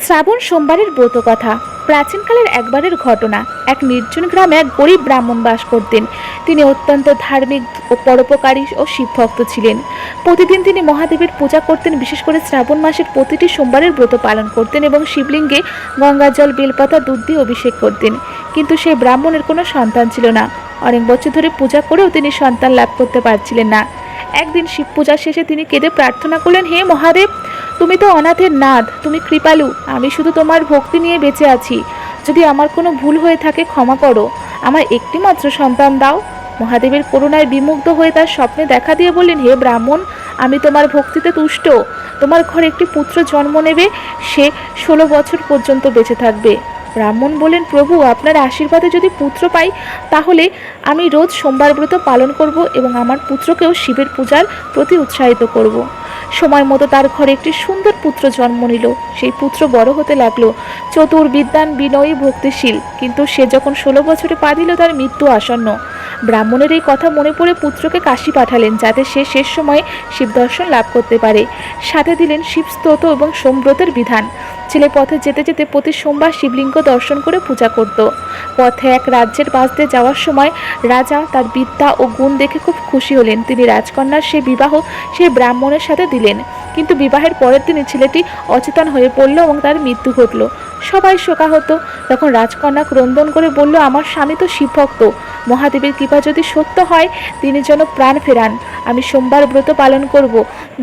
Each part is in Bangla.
শ্রাবণ সোমবারের ব্রত কথা। প্রাচীনকালের একবারের ঘটনা। এক নির্জন গ্রামে এক গরিব ব্রাহ্মণ বাস করতেন। তিনি অত্যন্ত ধার্মিক ও পরোপকারী ও শিবভক্ত ছিলেন। প্রতিদিন তিনি মহাদেবের পূজা করতেন, বিশেষ করে শ্রাবণ মাসের প্রতিটি সোমবারের ব্রত পালন করতেন এবং শিবলিঙ্গে গঙ্গাজল, বেলপাতা, দুধ দিয়ে অভিষেক করতেন। কিন্তু সেই ব্রাহ্মণের কোনো সন্তান ছিল না। অনেক বছর ধরে পূজা করেও তিনি সন্তান লাভ করতে পারছিলেন না। একদিন শিব পূজার শেষে তিনি কেঁদে প্রার্থনা করলেন, হে মহাদেব, তুমি তো অনাথের নাথ, তুমি কৃপালু, আমি শুধু তোমার ভক্তি নিয়ে বেঁচে আছি। যদি আমার কোনো ভুল হয়ে থাকে ক্ষমা করো, আমার একটি মাত্র সন্তান দাও। মহাদেবের করুণায় বিমুগ্ধ হয়ে তার স্বপ্নে দেখা দিয়ে বললেন, হে ব্রাহ্মণ, আমি তোমার ভক্তিতে তুষ্ট। তোমার ঘরে একটি পুত্র জন্ম নেবে, সে 16 বছর পর্যন্ত বেঁচে থাকবে। ব্রাহ্মণ বলেন, প্রভু, আপনার আশীর্বাদে যদি পুত্র পাই তাহলে আমি রোজ সোমবার ব্রত পালন করব এবং আমার পুত্রকেও শিবের পূজার প্রতি উৎসাহিত করব। সময় মতো তার ঘরে একটি সুন্দর পুত্র জন্ম নিল। সেই পুত্র বড় হতে লাগলো, চতুর, বিদ্বান, বিনয়ী, ভক্তিশীল। কিন্তু সে যখন 16 বছরে পা দিল তার মৃত্যু আসন্ন। ব্রাহ্মণের এই কথা মনে পড়ে পুত্রকে কাশী পাঠালেন, যাতে সে শেষ সময়ে শিব দর্শন লাভ করতে পারে। সাথে দিলেন শিব স্তোত্র এবং সোমব্রতের বিধান। ছেলে পথে যেতে যেতে প্রতি সোমবার শিবলিঙ্গ দর্শন করে পূজা করত। পথে এক রাজ্যের পাশ দিয়ে যাওয়ার সময় রাজা তার বিদ্যা ও গুণ দেখে খুব খুশি হলেন। তিনি রাজকন্যার সে বিবাহ সেই ব্রাহ্মণের সাথে দিলেন। কিন্তু বিবাহের পরের দিনই ছেলেটি অচেতন হয়ে পড়ল এবং তার মৃত্যু ঘটল। সবাই শোকাহত। তখন রাজকন্যা ক্রন্দন করে বলল, আমার স্বামী তো শিবভক্ত, মহাদেবের কৃপা যদি সত্য হয় তিনি যেন প্রাণ ফেরান। আমি সোমবার ব্রত পালন করব,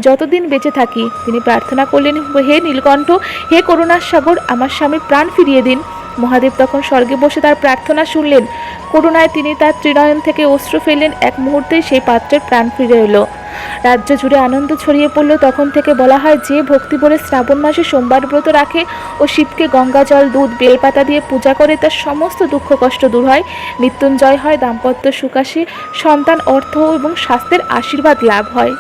যতদিন বেঁচে থাকি। তিনি প্রার্থনা করলেন, হে নীলকণ্ঠ, হে করুণার সাগর, আমার স্বামীর প্রাণ ফিরিয়ে দিন। মহাদেব তখন স্বর্গে বসে তার প্রার্থনা শুনলেন। করুণায় তিনি তার ত্রিনয়ন থেকে অশ্রু ফেললেন। এক মুহূর্তেই সেই পাত্রের প্রাণ ফিরে এলো। রাজ্য জুড়ে আনন্দ ছড়িয়ে পড়ল। তখন থেকে বলা হয়, যে ভক্তি ভরে শ্রাবণ মাসে সোমবার ব্রত রাখে ও শিবকে গঙ্গাজল, দুধ, বেলপাতা দিয়ে পূজা করে, তার সমস্ত দুঃখ কষ্ট দূর হয়, মৃত্যুঞ্জয় হয়, দাম্পত্য সুখ আসে, সন্তান, অর্থ এবং স্বাস্থ্যের আশীর্বাদ লাভ হয়।